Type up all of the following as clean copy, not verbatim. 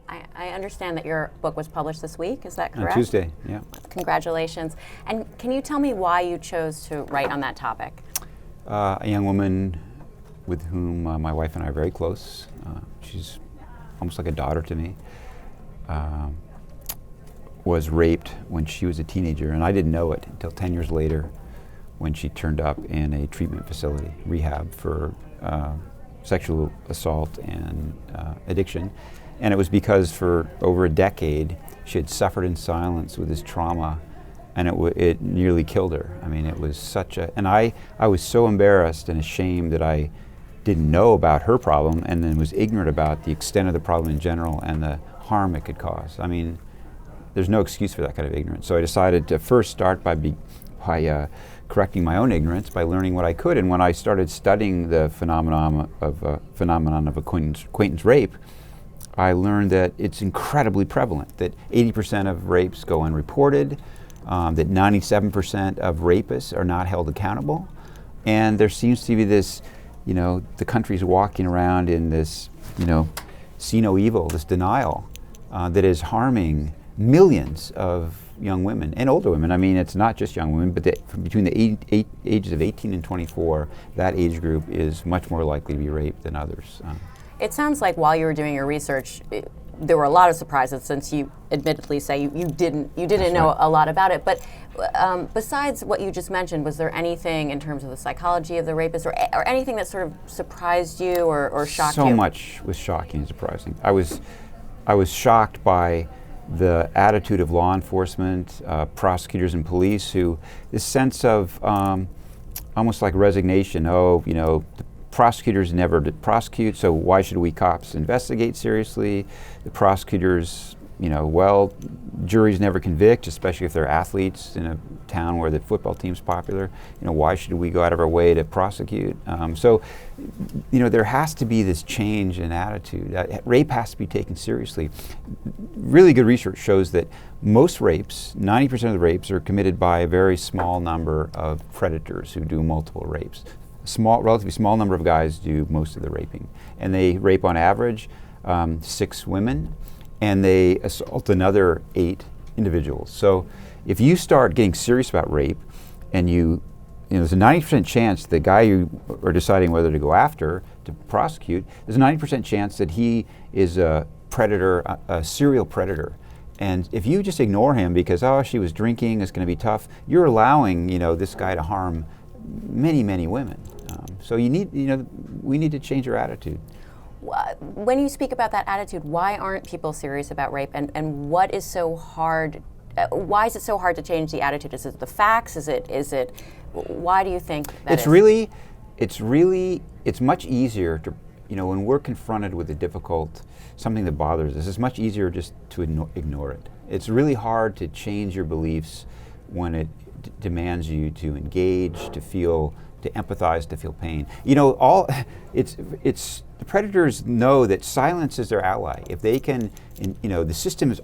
I understand that your book was published this week, is that correct? On Tuesday, yeah. Congratulations. And can you tell me why you chose to write on that topic? A young woman with whom my wife and I are very close. She's almost like a daughter to me. Was raped when she was a teenager, and I didn't know it until 10 years later when she turned up in a treatment facility, rehab for sexual assault and addiction. And it was because for over a decade she had suffered in silence with this trauma, and it nearly killed her. I mean, it was such a, and I was so embarrassed and ashamed that I didn't know about her problem and then was ignorant about the extent of the problem in general and the harm it could cause. I mean, there's no excuse for that kind of ignorance. So I decided to first start by correcting my own ignorance, by learning what I could. And when I started studying the phenomenon of acquaintance rape, I learned that it's incredibly prevalent, that 80% of rapes go unreported, that 97% of rapists are not held accountable. And there seems to be this, the country's walking around in this, see no evil, this denial that is harming millions of young women and older women. I mean, it's not just young women, but between the ages of 18 and 24, that age group is much more likely to be raped than others. It sounds like while you were doing your research, there were a lot of surprises, since you admittedly say you didn't know a lot about it. But besides what you just mentioned, was there anything in terms of the psychology of the rapist, or anything that sort of surprised you or shocked you? So much was shocking and surprising. I was shocked by the attitude of law enforcement, prosecutors and police, who this sense of almost like resignation. The prosecutors never did prosecute, so why should we cops investigate seriously? The prosecutors, juries never convict, especially if they're athletes in a town where the football team's popular. Why should we go out of our way to prosecute? There has to be this change in attitude. Rape has to be taken seriously. Really good research shows that most rapes, 90% of the rapes, are committed by a very small number of predators who do multiple rapes. Relatively small number of guys do most of the raping, and they rape on average 6 women, and they assault another 8 individuals. So if you start getting serious about rape, and there's a 90% chance the guy you are deciding whether to go after to prosecute, there's a 90% chance that he is a predator, a serial predator. And if you just ignore him because, she was drinking, it's going to be tough, you're allowing this guy to harm many, many women. So we need to change our attitude. When you speak about that attitude, why aren't people serious about rape, and what is so hard? Why is it so hard to change the attitude? Is it the facts? Is it? Why do you think that it's much easier to, when we're confronted with something that bothers us, it's much easier just to ignore it. It's really hard to change your beliefs when it demands you to engage, to empathize, to feel pain. The predators know that silence is their ally. If they can, the system is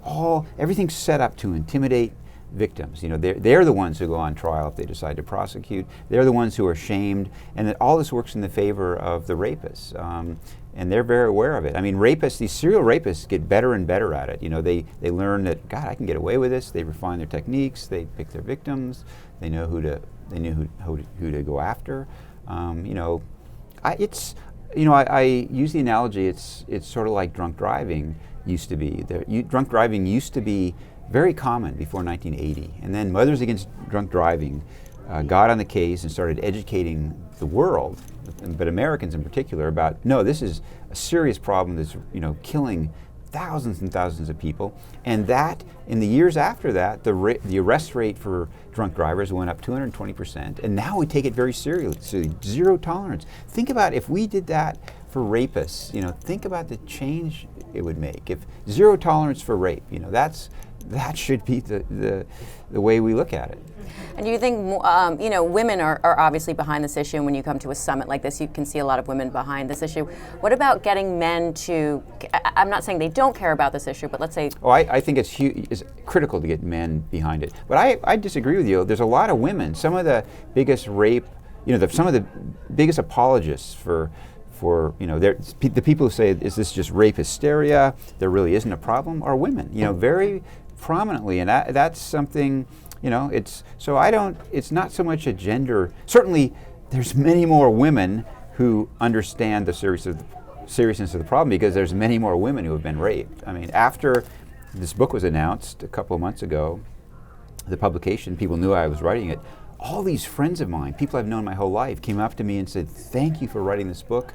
everything's set up to intimidate victims. They're the ones who go on trial if they decide to prosecute. They're the ones who are shamed, and that all this works in the favor of the rapists. And they're very aware of it. I mean, these serial rapists get better and better at it. They learn that, God, I can get away with this. They refine their techniques. They pick their victims. They know who to go after. I use the analogy. It's sort of like drunk driving used to be. Drunk driving used to be very common before 1980, and then Mothers Against Drunk Driving got on the case and started educating the world, but Americans in particular, about this is a serious problem that's killing thousands and thousands of people, and that in the years after that, the arrest rate for drunk drivers went up 220%, and now we take it very seriously. Zero tolerance. Think about if we did that for rapists. Think about the change it would make. If zero tolerance for rape, that should be the way we look at it. And do you think, women are obviously behind this issue, and when you come to a summit like this, you can see a lot of women behind this issue. What about getting men to, I'm not saying they don't care about this issue, but let's say... I think it's critical to get men behind it. But I disagree with you. There's a lot of women. Some of the biggest rape, some of the biggest apologists for for, the people who say, is this just rape hysteria? There really isn't a problem, are women, very prominently. And that's something, it's not so much a gender, certainly there's many more women who understand the seriousness of the problem, because there's many more women who have been raped. I mean, after this book was announced a couple of months ago, the publication, people knew I was writing it. All these friends of mine, people I've known my whole life, came up to me and said, thank you for writing this book.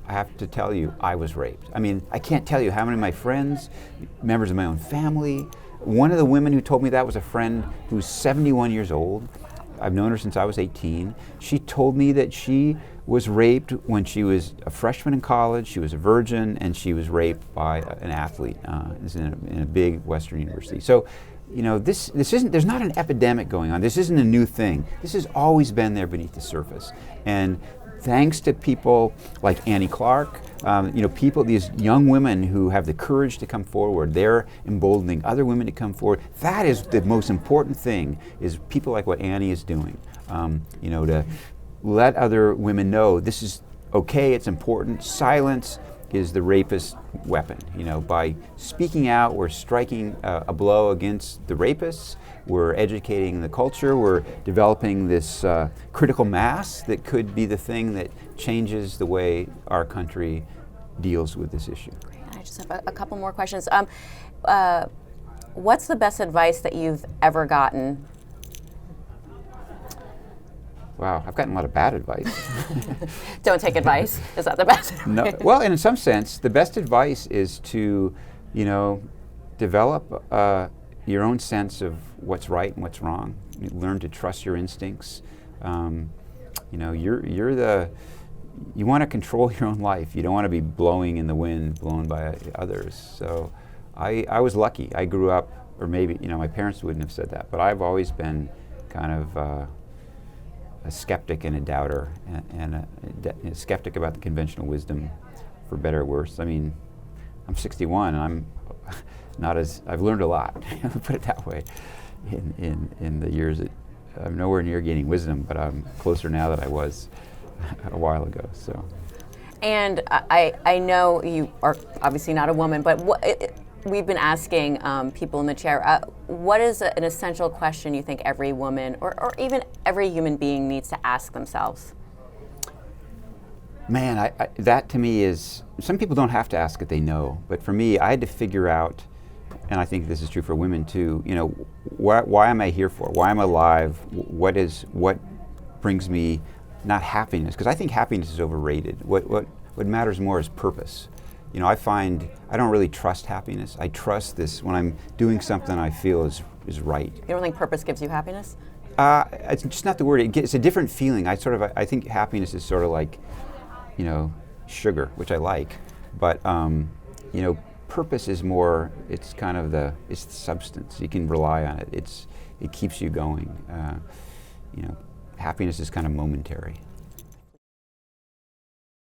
I have to tell you, I was raped. I mean, I can't tell you how many of my friends, members of my own family, one of the women who told me that was a friend who's 71 years old. I've known her since I was 18. She told me that she was raped when she was a freshman in college. She was a virgin, and she was raped by an athlete in a big Western university. So, this isn't. There's not an epidemic going on. This isn't a new thing. This has always been there beneath the surface. And thanks to people like Annie Clark, these young women who have the courage to come forward, they're emboldening other women to come forward. That is the most important thing, is people like what Annie is doing, to let other women know this is okay, it's important. Silence is the rapist's weapon. By speaking out, we're striking a blow against the rapists. We're educating the culture. We're developing this critical mass that could be the thing that changes the way our country deals with this issue. I just have a couple more questions. What's the best advice that you've ever gotten? Wow, I've gotten a lot of bad advice. Don't take advice. Is that the best advice? No. Well, in some sense, the best advice is to, develop your own sense of what's right and what's wrong. You learn to trust your instincts. You want to control your own life. You don't want to be blowing in the wind, blown by others. So, I was lucky. I grew up, or maybe my parents wouldn't have said that, but I've always been kind of a skeptic and a doubter, and a skeptic about the conventional wisdom, for better or worse. I mean, I'm 61, and I'm not as, I've learned a lot, put it that way, in the years that I'm nowhere near gaining wisdom, but I'm closer now than I was a while ago. So. And I know you are obviously not a woman, but we've been asking people in the chair, what is an essential question you think every woman or even every human being needs to ask themselves? Man, that to me is, some people don't have to ask it, they know. But for me, I had to figure out, and I think this is true for women too, why am I here for? Why am I alive? What brings me, not happiness, because I think happiness is overrated. What matters more is purpose. I find I don't really trust happiness. I trust this when I'm doing something I feel is right. You don't think purpose gives you happiness? It's just not the word. It's a different feeling. I think happiness is sort of like, sugar, which I like, but purpose is more. It's kind of it's the substance. You can rely on it. It keeps you going. Happiness is kind of momentary.